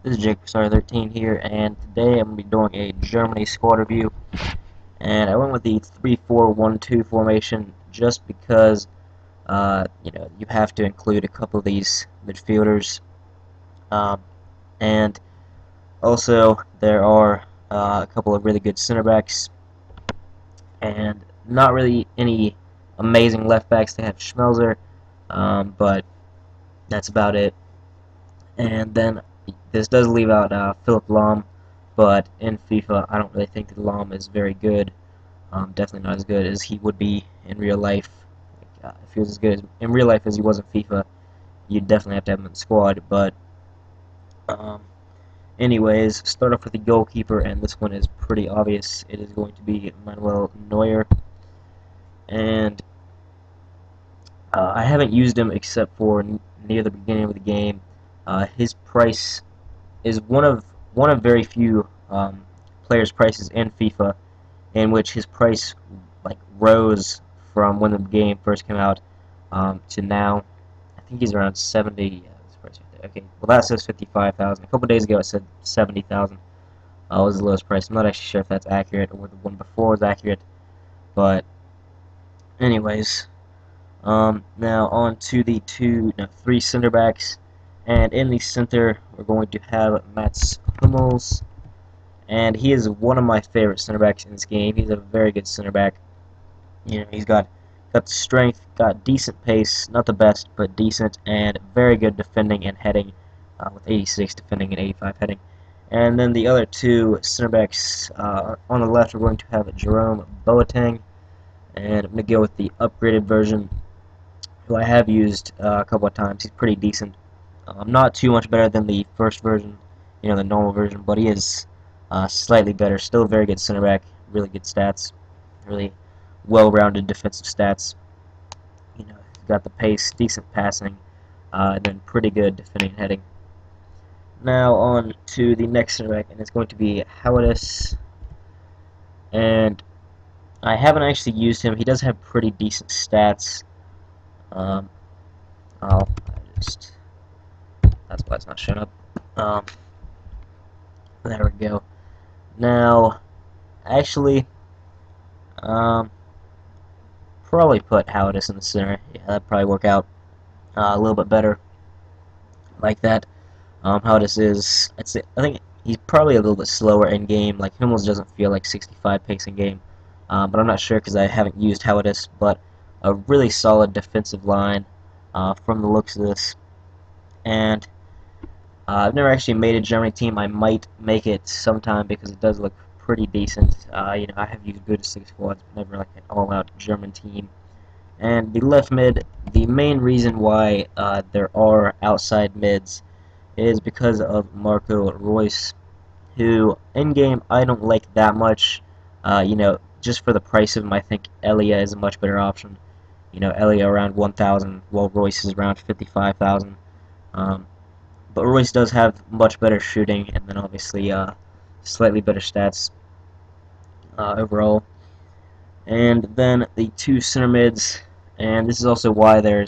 This is Jake Star 13 here, and today I'm going to be doing a Germany squad review. And I went with the 3-4-1-2 formation just because, you have to include a couple of these midfielders. And also, there are a couple of really good center backs, and not really any amazing left backs. They have Schmelzer, but that's about it. And then this does leave out Philip Lahm, but in FIFA, I don't really think that Lahm is very good. Definitely not as good as he would be in real life. If he was as good in real life as he was in FIFA, you'd definitely have to have him in the squad. But um, anyways, start off with the goalkeeper, and this one is pretty obvious. It is going to be Manuel Neuer, and I haven't used him except for near the beginning of the game. His price is one of very few players' prices in FIFA in which his price rose from when the game first came out to now. I think he's around 70. Yeah, this price right there. Okay, well that says 55,000. A couple days ago it said 70,000. Was the lowest price. I'm not actually sure if that's accurate or the one before was accurate, but anyways, now on to the three center backs, and in the center we're going to have Mats Hummels, and he is one of my favorite center backs in this game. He's a very good center back. He's got the strength, got decent pace, not the best, but decent, and very good defending and heading, with 86 defending and 85 heading. And then the other two center backs on the left, we're going to have Jerome Boateng, and I'm going to go with the upgraded version, who I have used a couple of times. He's pretty decent. Not too much better than the first version, the normal version, but he is slightly better. Still a very good center back, really good stats, really well-rounded defensive stats. He's got the pace, decent passing, and then pretty good defending and heading. Now on to the next center back, and it's going to be Havertz. And I haven't actually used him. He does have pretty decent stats. Um, I'll just that's why it's not showing up. Um, there we go. Now, actually, um, probably put Havertz in the center. Yeah, that'd probably work out a little bit better like that. Havertz is, I think he's probably a little bit slower in game. Like Hummels doesn't feel like 65 pace in game, but I'm not sure because I haven't used Havertz. But a really solid defensive line from the looks of this, and I've never actually made a Germany team. I might make it sometime because it does look pretty decent. I have used Bundesliga squads, but never like an all-out German team. And the left mid, the main reason why there are outside mids is because of Marco Reus, who in-game I don't like that much. Just for the price of him, I think Elia is a much better option. Elia around 1,000, while Reus is around 55,000. But Reus does have much better shooting, and then obviously slightly better stats overall. And then the two center mids, and this is also why there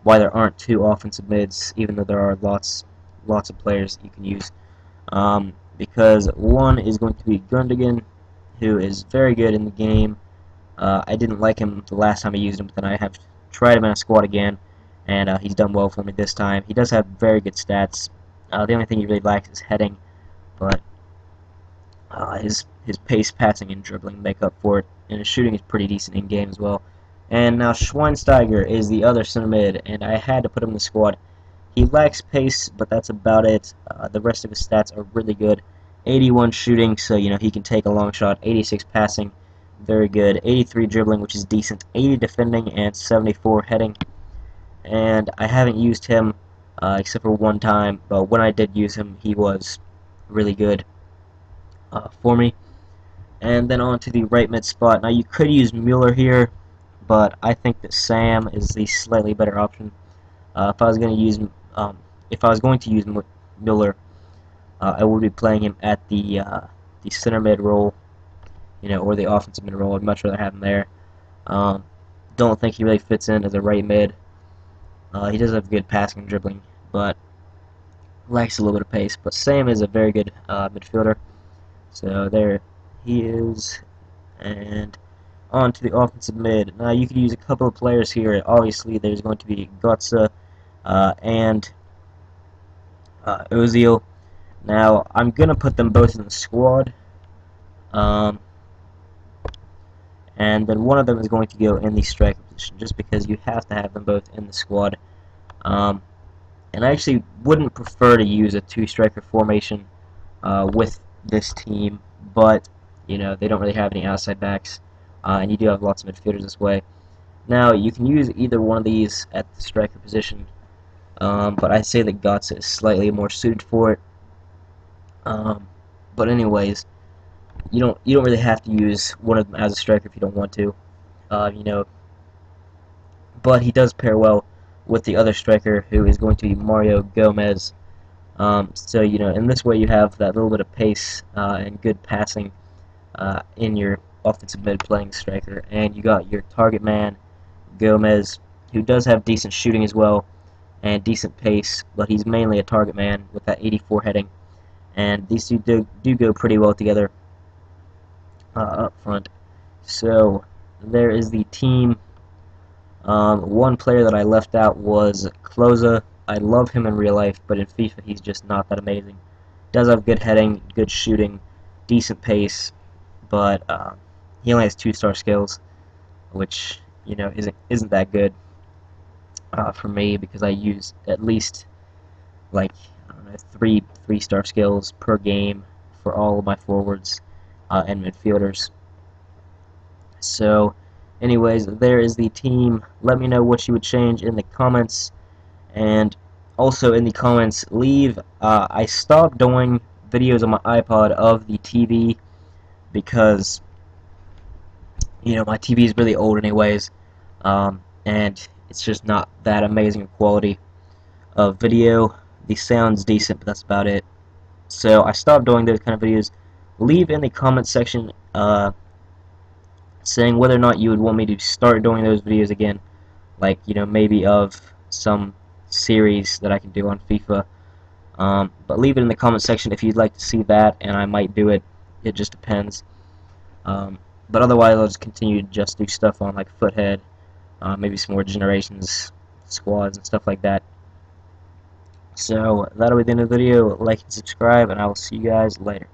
aren't two offensive mids, even though there are lots of players you can use. Because one is going to be Gundogan, who is very good in the game. I didn't like him the last time I used him, but then I have tried him in a squad again, and he's done well for me this time. He does have very good stats. The only thing he really lacks is heading, but his pace, passing, and dribbling make up for it, and his shooting is pretty decent in game as well. And now Schweinsteiger is the other center mid, and I had to put him in the squad. He lacks pace, but that's about it. The rest of his stats are really good. 81 shooting, so he can take a long shot. 86 passing, very good. 83 dribbling, which is decent. 80 defending, and 74 heading. And I haven't used him except for one time, but when I did use him, he was really good for me. And then on to the right mid spot. Now you could use Mueller here, but I think that Sam is the slightly better option. If I was going to use Mueller, I would be playing him at the center mid role, or the offensive mid role. I'd much rather have him there. Um, don't think he really fits in as a right mid. He does have good passing and dribbling, but lacks a little bit of pace, but Sam is a very good midfielder. So there he is, and on to the offensive mid. Now you could use a couple of players here. Obviously, there's going to be Gotza and Ozil. Now I'm gonna put them both in the squad, um, and then one of them is going to go in the striker position, just because you have to have them both in the squad. Um, and I actually wouldn't prefer to use a two-striker formation with this team, but you know they don't really have any outside backs, and you do have lots of midfielders this way. Now you can use either one of these at the striker position, but I say that Gotza is slightly more suited for it. But anyways, you don't really have to use one of them as a striker if you don't want to, you know. But he does pair well with the other striker, who is going to be Mario Gomez. So you know, in this way, you have that little bit of pace and good passing in your offensive mid playing striker, and you got your target man Gomez, who does have decent shooting as well and decent pace, but he's mainly a target man with that 84 heading, and these two do go pretty well together up front. So there is the team. One player that I left out was Klose. I love him in real life, but in FIFA he's just not that amazing. Does have good heading, good shooting, decent pace, but he only has 2-star skills, which you know isn't that good for me, because I use at least like I don't know, three-star skills per game for all of my forwards and midfielders. So, anyways, there is the team. Let me know what you would change in the comments, and also in the comments, leave. I stopped doing videos on my iPod of the TV because you know my TV is really old, anyways, and it's just not that amazing quality of video. The sound's decent, but that's about it. So I stopped doing those kind of videos. Leave in the comment section saying whether or not you would want me to start doing those videos again, like you know maybe of some series that I can do on FIFA. But leave it in the comment section if you'd like to see that, and I might do it. It just depends. Um, but otherwise, I'll just continue to just do stuff on like Foothead, maybe some more Generations squads and stuff like that. So that'll be the end of the video. Like and subscribe, and I will see you guys later.